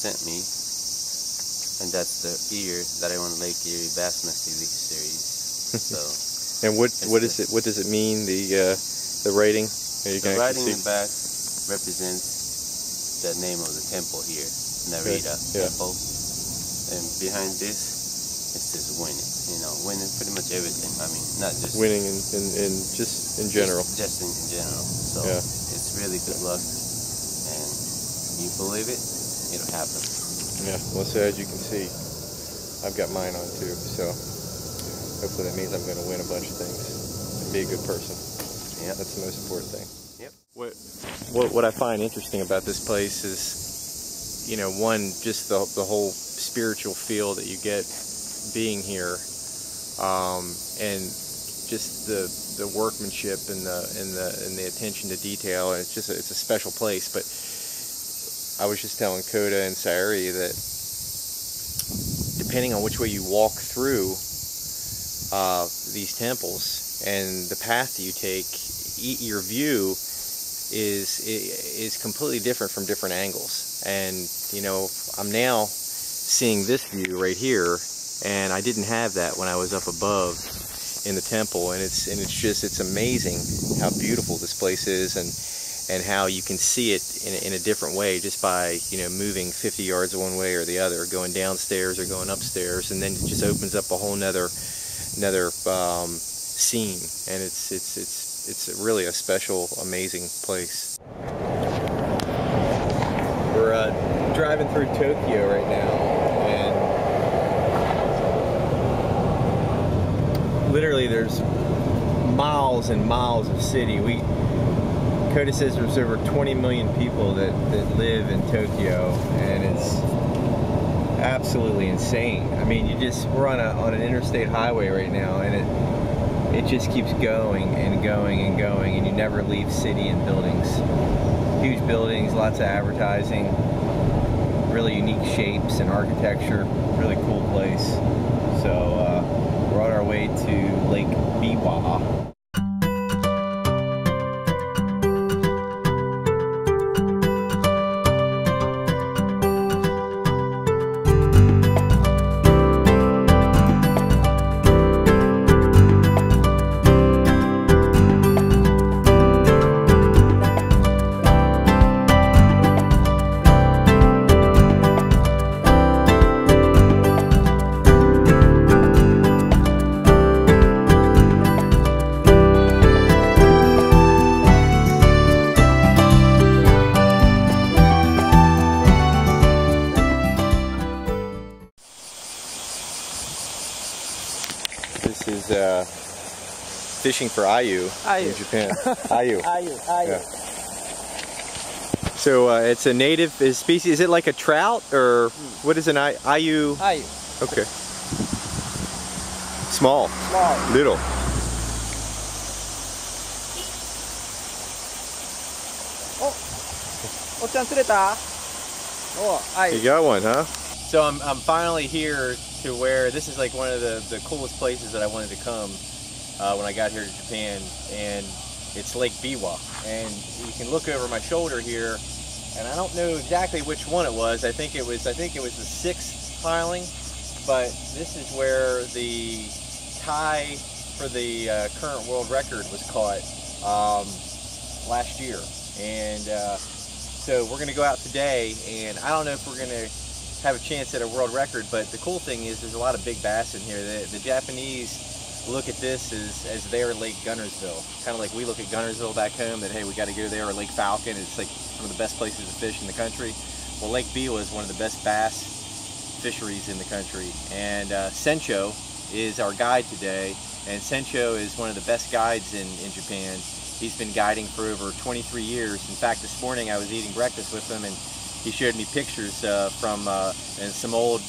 sent me, and that's the year that I won Lake Erie Bassmaster League Series. So. And what is it? What does it mean? The writing? The writing in the back represents the name of the temple here, Narita Temple, and behind this it says winning. You know, winning pretty much everything. I mean, not just winning in just in general. Just in general. So it's really good luck, and you believe it, it'll happen. Yeah. Well, so as you can see, I've got mine on too. So hopefully that means I'm going to win a bunch of things and be a good person. Yeah, that's the most important thing. Yep. What I find interesting about this place is, you know, one, just the whole spiritual feel that you get being here, and just the workmanship and the attention to detail. And it's a special place. But I was just telling Kota and Sayuri that depending on which way you walk through these temples and the path that you take, your view is completely different from different angles. And you know, I'm now seeing this view right here, and I didn't have that when I was up above in the temple. And it's amazing how beautiful this place is, and how you can see it in a different way just by, you know, moving 50 yards one way or the other, going downstairs or going upstairs, and then it just opens up a whole nother scene. And it's really a special, amazing place. We're driving through Tokyo right now, and literally there's miles and miles of city. Kota says there's over 20 million people that live in Tokyo, and it's absolutely insane. I mean, we're on an interstate highway right now, and it just keeps going and going and going, and you never leave city and buildings. Huge buildings, lots of advertising, really unique shapes and architecture, really cool place. So we're on our way to Lake Biwa. This is fishing for ayu in Japan. Ayu. Yeah. So it's a native species. Is it like a trout, or what is an ayu? Ayu. Okay. Small. Small. Little. You got one, huh? So I'm finally here to where this is like one of the coolest places that I wanted to come when I got here to Japan, and it's Lake Biwa. And you can look over my shoulder here, and I don't know exactly which one it was. I think it was the 6th piling, but this is where the tie for the current world record was caught last year. And so we're going to go out today, and I don't know if we're going to have a chance at a world record, but the cool thing is there's a lot of big bass in here. The Japanese look at this as their Lake Gunnersville, kind of like we look at Gunnersville back home, that hey, we got to go there, or Lake Falcon, it's like one of the best places to fish in the country. Well, Lake Biwa is one of the best bass fisheries in the country, and Sencho is our guide today, and Sencho is one of the best guides in Japan. He's been guiding for over 23 years. In fact, this morning I was eating breakfast with him, and he showed me pictures from some old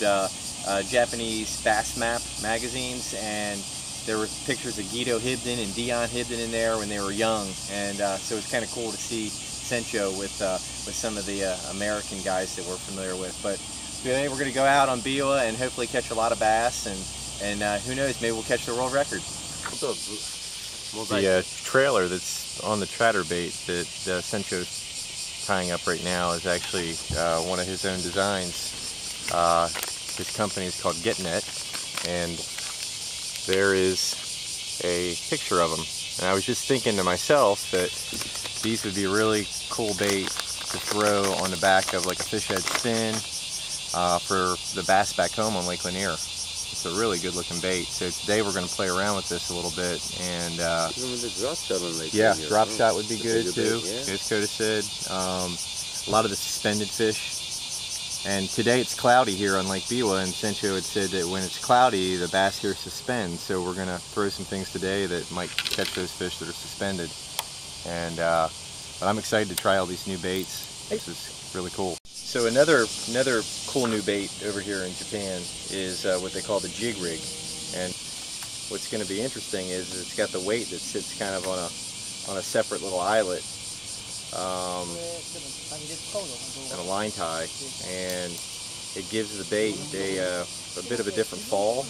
Japanese bass map magazines, and there were pictures of Guido Hibden and Dion Hibden in there when they were young, and so it's kind of cool to see Sencho with some of the American guys that we're familiar with. But today we're going to go out on Biwa and hopefully catch a lot of bass, and who knows, maybe we'll catch the world record. The trailer that's on the chatterbait that Sencho's tying up right now is actually one of his own designs. His company is called GetNet, and there is a picture of him. And I was just thinking to myself that these would be a really cool bait to throw on the back of like a fish head fin for the bass back home on Lake Lanier. It's a really good looking bait. So today we're going to play around with this a little bit, and yeah, drop shot would be good too, as Kota said. A lot of the suspended fish. And today it's cloudy here on Lake Biwa, and Sencho had said that when it's cloudy, the bass here suspend. So we're going to throw some things today that might catch those fish that are suspended. And but I'm excited to try all these new baits. This is really cool. So another cool new bait over here in Japan is what they call the jig rig. And what's going to be interesting is it's got the weight that sits kind of on a separate little eyelet. And a line tie, and it gives the bait a bit of a different fall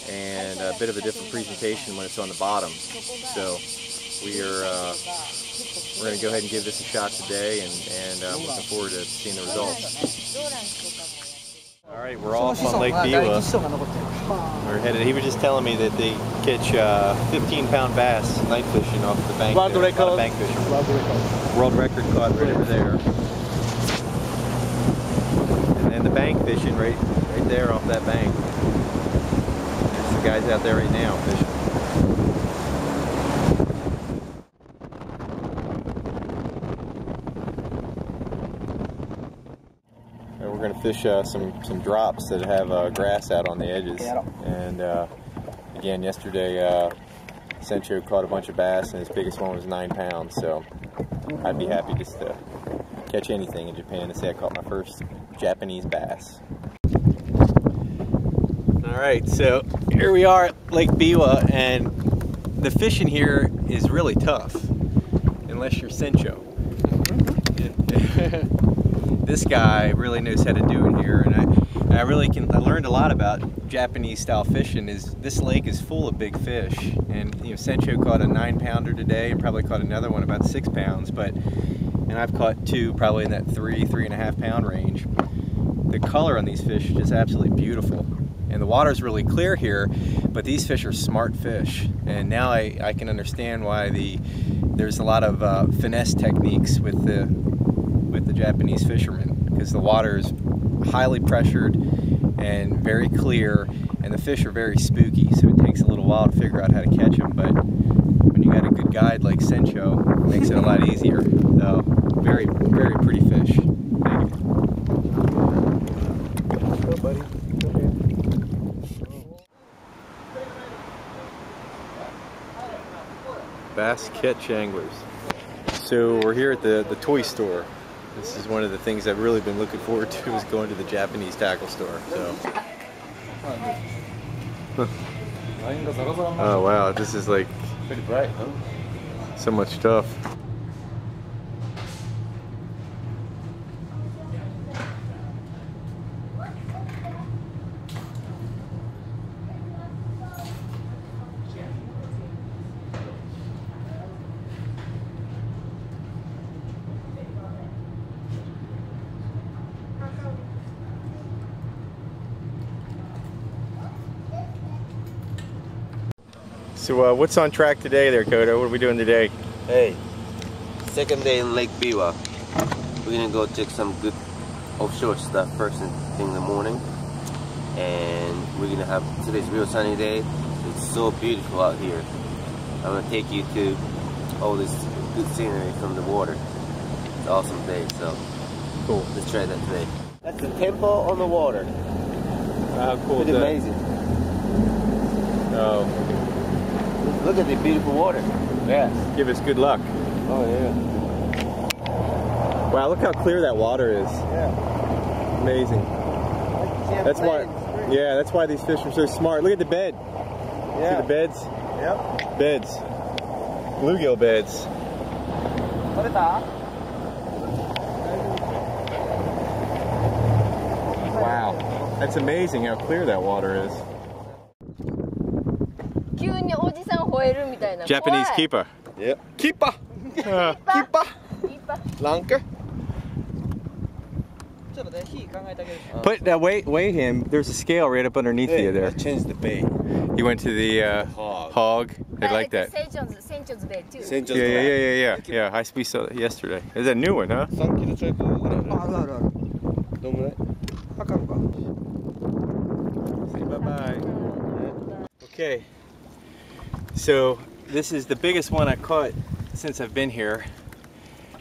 and a bit of a different presentation when it's on the bottom. So we're going to go ahead and give this a shot today, and looking forward to seeing the results. All right, we're off on Lake Biwa. We're headed. He was just telling me that they catch 15-pound bass night fishing off the bank. World record. Bank fishing. World record caught right over there. And then the bank fishing right there off that bank. There's the guys out there right now fishing. We're going to fish some drops that have grass out on the edges. And again, yesterday Sencho caught a bunch of bass, and his biggest one was 9 pounds. So I'd be happy just to catch anything in Japan to say I caught my first Japanese bass. All right, so here we are at Lake Biwa, and the fishing here is really tough unless you're Sencho. This guy really knows how to do it here, and I learned a lot about Japanese style fishing. This lake is full of big fish, and Sencho caught a 9-pounder today and probably caught another one about 6 pounds, and I've caught 2 probably in that 3.5 pound range. The color on these fish is just absolutely beautiful, and the water's really clear here, but these fish are smart fish, and now I can understand why there's a lot of finesse techniques with the Japanese fishermen, because the water is highly pressured and very clear, and the fish are very spooky, so it takes a little while to figure out how to catch them, but when you got a good guide like Sencho, it makes it a lot easier. So very, very pretty fish. Thank you. Go, buddy. Go ahead. Bass catch anglers. So we're here at the toy store. This is one of the things I've really been looking forward to, is going to the Japanese tackle store. So. Oh wow, this is like pretty bright, huh? So much stuff. So what's on track today there, Kota? What are we doing today? Hey, second day in Lake Biwa. We're gonna go check some good offshore stuff first thing in the morning. And we're gonna have, today's real sunny day. It's so beautiful out here. I'm gonna take you to all this good scenery from the water. It's an awesome day, so cool. Let's try that today. That's the temple on the water. How cool is that? Amazing. Oh. Look at the beautiful water. Yeah. Give us good luck. Oh yeah. Wow, look how clear that water is. Yeah. Amazing. That's why. Yeah, that's why these fish are so smart. Look at the bed. Yeah. See the beds? Yep. Beds. Bluegill beds. Wow. That's amazing how clear that water is. Japanese keeper. Yep. Keeper. Keeper. Lanker. Put that weigh him. There's a scale right up underneath you there. Change the bay. You went to the hog. They like that. Yeah. I we saw that yesterday. It's a new one, huh? Say bye-bye. Okay. So this is the biggest one I caught since I've been here.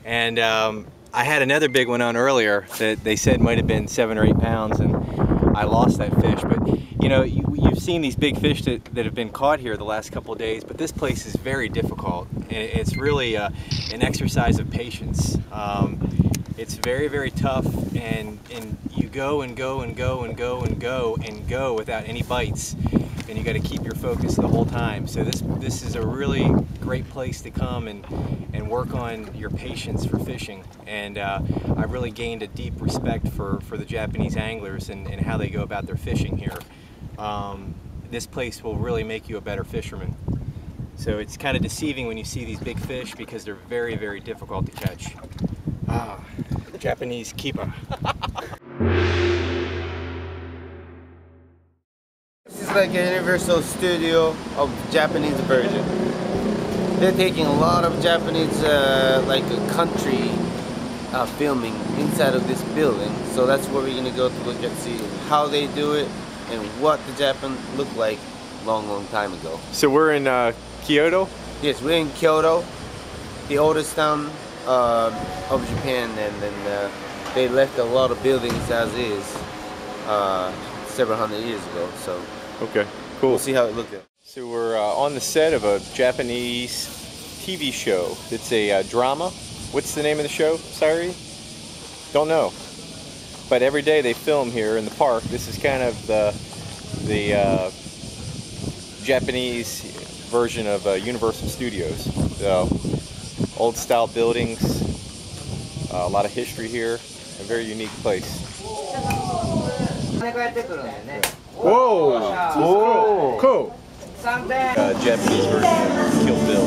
And I had another big one on earlier that they said might have been 7 or 8 pounds, and I lost that fish. But you know, you've seen these big fish that have been caught here the last couple of days, but this place is very difficult. It's really an exercise of patience. It's very, very tough, and you go and go and go and go and go and go without any bites, and you got to keep your focus the whole time. So this is a really great place to come and work on your patience for fishing. And I've really gained a deep respect for the Japanese anglers and how they go about their fishing here. This place will really make you a better fisherman. So it's kind of deceiving when you see these big fish because they're very, very difficult to catch. Japanese keeper. This is like a Universal Studio of Japanese version. They're taking a lot of Japanese like a country filming inside of this building. So that's where we're gonna go to look at, see how they do it and what the Japan looked like long time ago. So we're in Kyoto? Yes, we're in Kyoto, the oldest town of Japan, and then they left a lot of buildings as is several hundred years ago. So okay, cool. We'll see how it looked. So we're on the set of a Japanese TV show. It's a drama. What's the name of the show, Sairi? Don't know. But every day they film here in the park. This is kind of the Japanese version of Universal Studios. So, old style buildings, a lot of history here, a very unique place. Whoa! Whoa! Cool! Japanese version of Kill Bill.